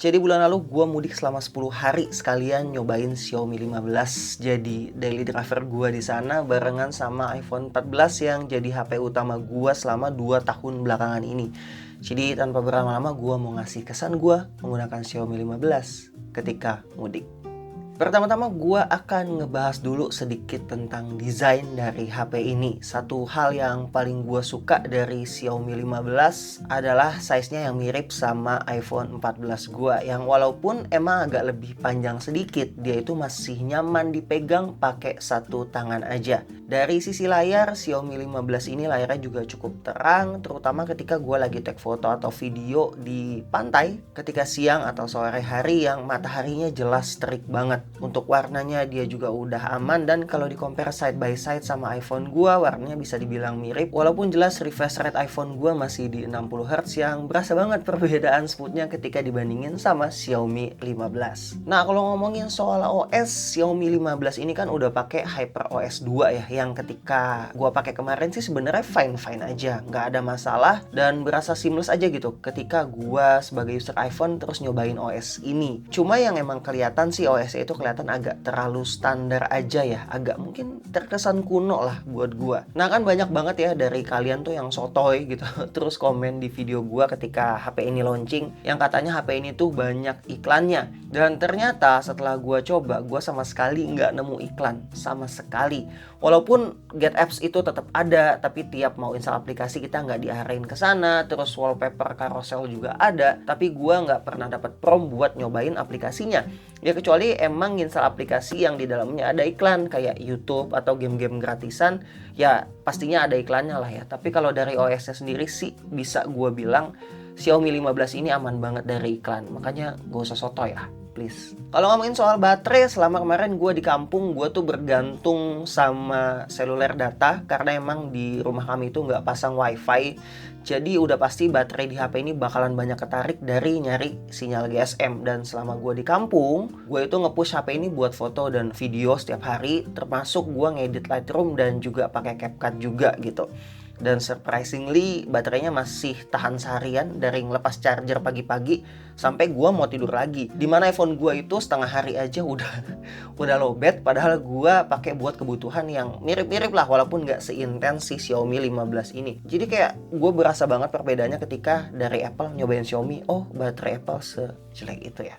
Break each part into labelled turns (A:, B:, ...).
A: Jadi bulan lalu gue mudik selama 10 hari sekalian nyobain Xiaomi 15 jadi daily driver gue di sana barengan sama iPhone 14 yang jadi HP utama gue selama 2 tahun belakangan ini. Jadi tanpa berlama-lama gue mau ngasih kesan gue menggunakan Xiaomi 15 ketika mudik. Pertama-tama gue akan ngebahas dulu sedikit tentang desain dari HP ini. Satu hal yang paling gue suka dari Xiaomi 15 adalah size-nya yang mirip sama iPhone 14 gue. Yang walaupun emang agak lebih panjang sedikit, dia itu masih nyaman dipegang pakai satu tangan aja. Dari sisi layar, Xiaomi 15 ini layarnya juga cukup terang, terutama ketika gue lagi take foto atau video di pantai ketika siang atau sore hari yang mataharinya jelas terik banget. Untuk warnanya dia juga udah aman dan kalau di compare side by side sama iPhone gua, warnanya bisa dibilang mirip. Walaupun jelas refresh rate iPhone gua masih di 60Hz yang berasa banget perbedaan smoothnya ketika dibandingin sama Xiaomi 15. Nah, kalau ngomongin soal OS, Xiaomi 15 ini kan udah pakai HyperOS 2 ya, yang ketika gua pakai kemarin sih sebenarnya fine-fine aja, nggak ada masalah dan berasa seamless aja gitu ketika gua sebagai user iPhone terus nyobain OS ini. Cuma yang emang kelihatan sih OS-nya itu kelihatan agak terlalu standar aja ya, agak mungkin terkesan kuno lah buat gua. Nah kan banyak banget ya dari kalian tuh yang sotoy gitu terus komen di video gua ketika HP ini launching yang katanya HP ini tuh banyak iklannya, dan ternyata setelah gua coba, gua sama sekali nggak nemu iklan sama sekali. Walaupun Get Apps itu tetap ada, tapi tiap mau install aplikasi kita nggak diarahin ke sana. Terus wallpaper carousel juga ada, tapi gua nggak pernah dapat prom buat nyobain aplikasinya. Ya kecuali emang install aplikasi yang di dalamnya ada iklan kayak YouTube atau game-game gratisan, ya pastinya ada iklannya lah ya. Tapi kalau dari OS-nya sendiri sih bisa gue bilang Xiaomi 15 ini aman banget dari iklan. Makanya gak usah sotoy ya, please. Kalau ngomongin soal baterai, selama kemarin gue di kampung, gue tuh bergantung sama seluler data karena emang di rumah kami itu nggak pasang wifi. Jadi udah pasti baterai di HP ini bakalan banyak ketarik dari nyari sinyal GSM. Dan selama gue di kampung, gue itu nge-push HP ini buat foto dan video setiap hari, termasuk gue ngedit Lightroom dan juga pakai CapCut juga gitu. Dan surprisingly baterainya masih tahan seharian dari ngelepas charger pagi-pagi sampai gua mau tidur lagi. Dimana iPhone gua itu setengah hari aja udah lowbat, padahal gua pakai buat kebutuhan yang mirip-mirip lah walaupun nggak seintens si Xiaomi 15 ini. Jadi kayak gua berasa banget perbedaannya ketika dari Apple nyobain Xiaomi. Oh, baterai Apple sejelek itu ya.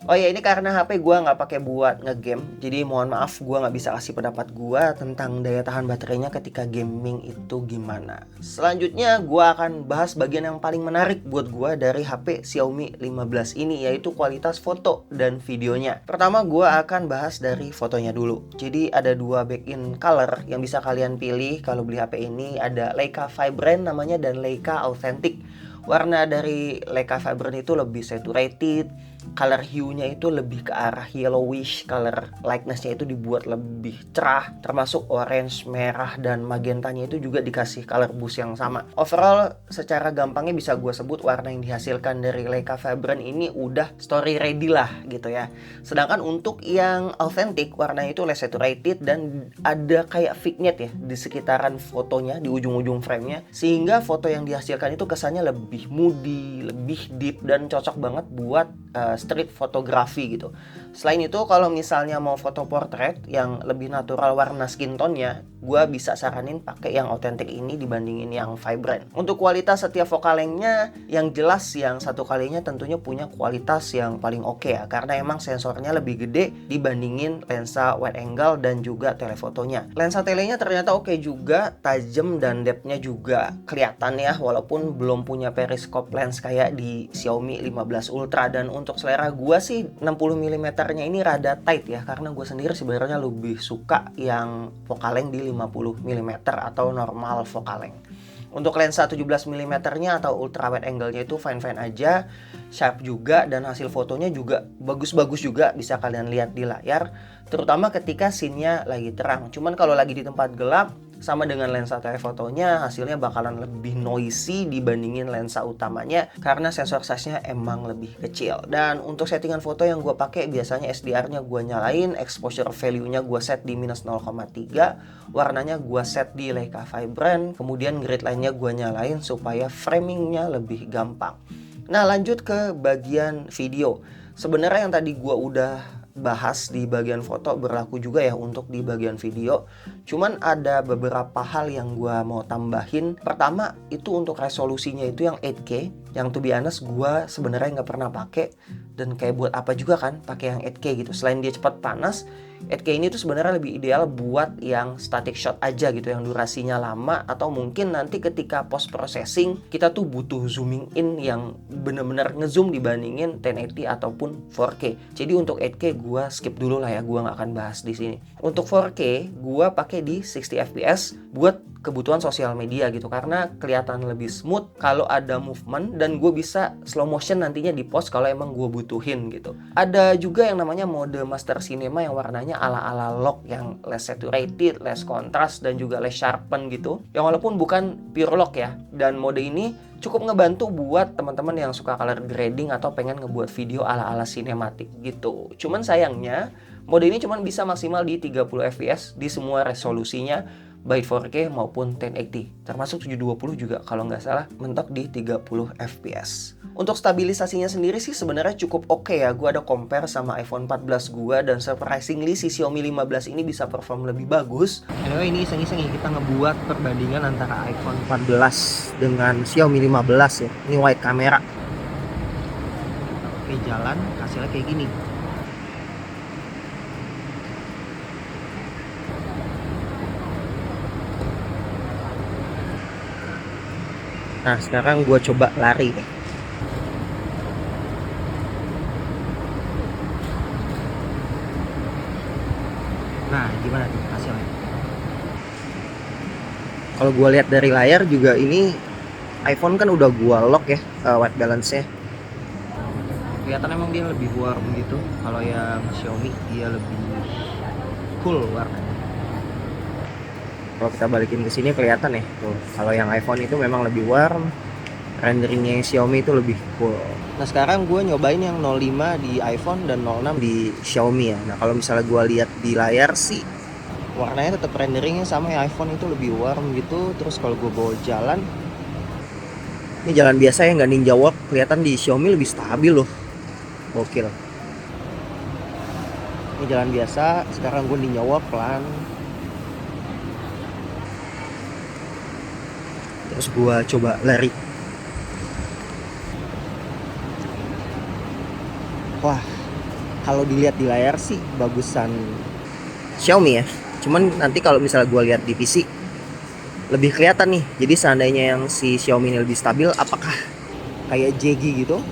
A: Oh ya, ini karena HP gua nggak pakai buat ngegame, jadi mohon maaf gua nggak bisa kasih pendapat gua tentang daya tahan baterainya ketika gaming itu gimana. Selanjutnya gua akan bahas bagian yang paling menarik buat gua dari HP Xiaomi 15 ini, yaitu kualitas foto dan videonya. Pertama gua akan bahas dari fotonya dulu. Jadi ada dua back-in color yang bisa kalian pilih kalau beli HP ini, ada Leica Vibrant namanya dan Leica Authentic. Warna dari Leica Vibrant itu lebih saturated, color hue-nya itu lebih ke arah yellowish, color lightness-nya itu dibuat lebih cerah, termasuk orange, merah, dan magentanya itu juga dikasih color boost yang sama. Overall, secara gampangnya bisa gue sebut warna yang dihasilkan dari Leica Vibrant ini udah story ready lah gitu ya. Sedangkan untuk yang authentic, warnanya itu less saturated dan ada kayak vignette ya di sekitaran fotonya, di ujung-ujung frame-nya, sehingga foto yang dihasilkan itu kesannya lebih moody, lebih deep, dan cocok banget buat street photography gitu. Selain itu, kalau misalnya mau foto portrait yang lebih natural warna skin tone-nya, gue bisa saranin pakai yang authentic ini dibandingin yang vibrant. Untuk kualitas setiap focal length-nya, yang jelas yang satu kalinya tentunya punya kualitas yang paling oke ya, karena emang sensornya lebih gede dibandingin lensa wide angle dan juga telefotonya. Lensa telenya ternyata oke juga, tajam dan depth-nya juga kelihatan ya, walaupun belum punya periscope lens kayak di Xiaomi 15 Ultra. Dan untuk selera gue sih 60mm nya ini rada tight ya, karena gue sendiri sebenarnya lebih suka yang focal length di 50mm atau normal focal length. Untuk lensa 17mm nya atau ultra wide angle-nya itu fine-fine aja, sharp juga, dan hasil fotonya juga bagus-bagus juga bisa kalian lihat di layar, terutama ketika scene-nya lagi terang. Cuman kalau lagi di tempat gelap, sama dengan lensa telefotonya, hasilnya bakalan lebih noisy dibandingin lensa utamanya karena sensor size-nya emang lebih kecil. Dan untuk settingan foto yang gue pakai, biasanya SDR-nya gue nyalain, exposure value-nya gue set di minus 0,3, warnanya gue set di Leica Vibrant, kemudian grid line-nya gue nyalain supaya framing-nya lebih gampang. Nah, lanjut ke bagian video. Sebenarnya yang tadi gua udah bahas di bagian foto berlaku juga ya untuk di bagian video. Cuman ada beberapa hal yang gua mau tambahin. Pertama, itu untuk resolusinya itu yang 8K, yang to be honest gua sebenarnya nggak pernah pakai, dan kayak buat apa juga kan pakai yang 8K gitu. Selain dia cepat panas, 8K ini tuh sebenarnya lebih ideal buat yang static shot aja gitu, yang durasinya lama, atau mungkin nanti ketika post processing kita tuh butuh zooming in yang bener-bener ngezoom dibandingin 1080 ataupun 4K. Jadi untuk 8K gua skip dulu lah ya, gua nggak akan bahas di sini. Untuk 4K gua pakai di 60 fps buat kebutuhan sosial media gitu, karena kelihatan lebih smooth kalau ada movement, dan gue bisa slow motion nantinya di post kalau emang gue butuhin gitu. Ada juga yang namanya mode master cinema yang warnanya ala-ala lock, yang less saturated, less contrast, dan juga less sharpen gitu, yang walaupun bukan pure lock ya. Dan mode ini cukup ngebantu buat teman-teman yang suka color grading atau pengen ngebuat video ala-ala sinematik gitu. Cuman sayangnya mode ini cuman bisa maksimal di 30 fps di semua resolusinya, baik 4K maupun 1080, termasuk 720 juga kalau nggak salah mentok di 30 fps. Untuk stabilisasinya sendiri sih sebenarnya cukup oke ya. Gue ada compare sama iPhone 14 gue, dan surprisingly si Xiaomi 15 ini bisa perform lebih bagus. Anyway, ini iseng-iseng ya kita ngebuat perbandingan antara iPhone 14 dengan Xiaomi 15 ya. Ini wide kamera. Oke, jalan hasilnya kayak gini. Nah, sekarang gue coba lari. Nah, gimana tuh hasilnya? Kalau gue lihat dari layar juga, ini iPhone kan udah gue lock ya white balance-nya. Kelihatan emang dia lebih warm gitu. Kalau yang Xiaomi dia lebih cool warnanya. Kalau kita balikin ke sini kelihatan ya tuh, kalau yang iPhone itu memang lebih warm, renderingnya yang Xiaomi itu lebih cool. Nah, sekarang gue nyobain yang 05 di iPhone dan 06 di Xiaomi ya. Nah, kalau misalnya gue lihat di layar sih warnanya tetap renderingnya sama ya, iPhone itu lebih warm gitu. Terus kalau gue bawa jalan, ini jalan biasa ya, nggak ninja walk, kelihatan di Xiaomi lebih stabil loh, gokil. Ini jalan biasa, sekarang gue ninja walk pelan. Terus gua coba lari. Wah, kalau dilihat di layar sih bagusan Xiaomi ya. Cuman nanti kalau misalnya gua lihat di PC lebih kelihatan nih. Jadi seandainya yang si Xiaomi ini lebih stabil, apakah kayak jaggy gitu?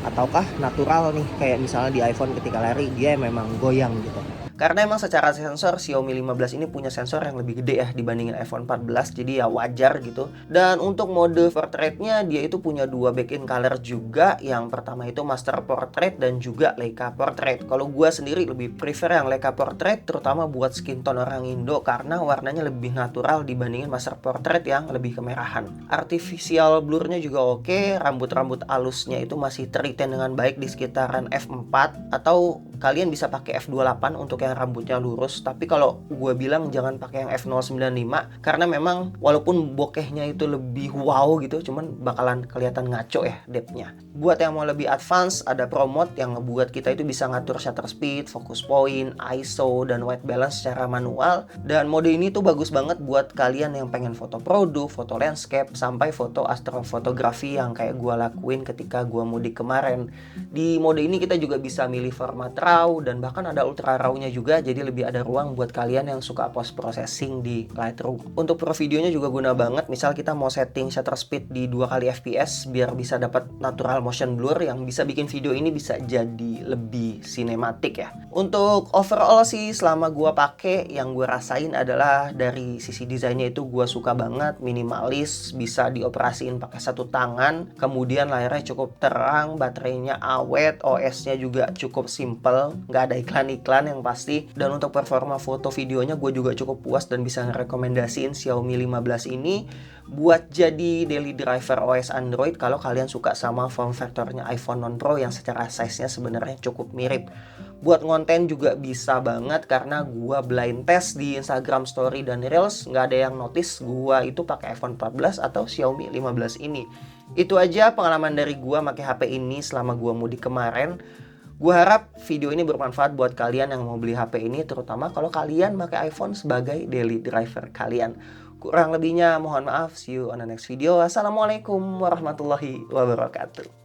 A: Ataukah natural nih, kayak misalnya di iPhone ketika lari dia memang goyang gitu. Karena emang secara sensor Xiaomi 15 ini punya sensor yang lebih gede ya dibandingin iPhone 14, jadi ya wajar gitu. Dan untuk mode portraitnya dia itu punya dua back-in color juga. Yang pertama itu Master Portrait dan juga Leica Portrait. Kalau gua sendiri lebih prefer yang Leica Portrait, terutama buat skin tone orang Indo, karena warnanya lebih natural dibandingin Master Portrait yang lebih kemerahan. Artificial blurnya juga oke, rambut-rambut alusnya itu masih terretain dengan baik di sekitaran f4, atau kalian bisa pakai f28 untuk yang rambutnya lurus. Tapi kalau gue bilang jangan pakai yang f095, karena memang walaupun bokehnya itu lebih wow gitu, cuman bakalan kelihatan ngaco ya depthnya. Buat yang mau lebih advance, ada ProMode yang ngebuat kita itu bisa ngatur shutter speed, focus point, ISO, dan white balance secara manual. Dan mode ini tuh bagus banget buat kalian yang pengen foto produk, foto landscape, sampai foto astrofotografi yang kayak gue lakuin ketika gue mudik kemarin. Di mode ini kita juga bisa milih format RAW, dan bahkan ada ultra RAW-nya juga, jadi lebih ada ruang buat kalian yang suka post processing di Lightroom. Untuk pro videonya juga guna banget, misal kita mau setting shutter speed di 2 kali fps biar bisa dapat natural motion blur yang bisa bikin video ini bisa jadi lebih sinematik ya. Untuk overall sih selama gua pakai, yang gua rasain adalah dari sisi desainnya itu gua suka banget, minimalis, bisa dioperasiin pakai satu tangan, kemudian layarnya cukup terang, baterainya awet, OS-nya juga cukup simple. simple, nggak ada iklan-iklan yang pasti. Dan untuk performa foto videonya gue juga cukup puas dan bisa ngerekomendasiin Xiaomi 15 ini buat jadi daily driver OS Android kalau kalian suka sama form factornya iPhone non Pro yang secara size-nya sebenarnya cukup mirip. Buat ngonten juga bisa banget karena gua blind test di Instagram Story dan Reels, nggak ada yang notice gua itu pakai iPhone 14 atau Xiaomi 15 ini. Itu aja pengalaman dari gua pakai HP ini selama gua mudik kemarin. Gua harap video ini bermanfaat buat kalian yang mau beli HP ini, terutama kalau kalian pakai iPhone sebagai daily driver kalian. Kurang lebihnya mohon maaf, see you on the next video. Assalamualaikum warahmatullahi wabarakatuh.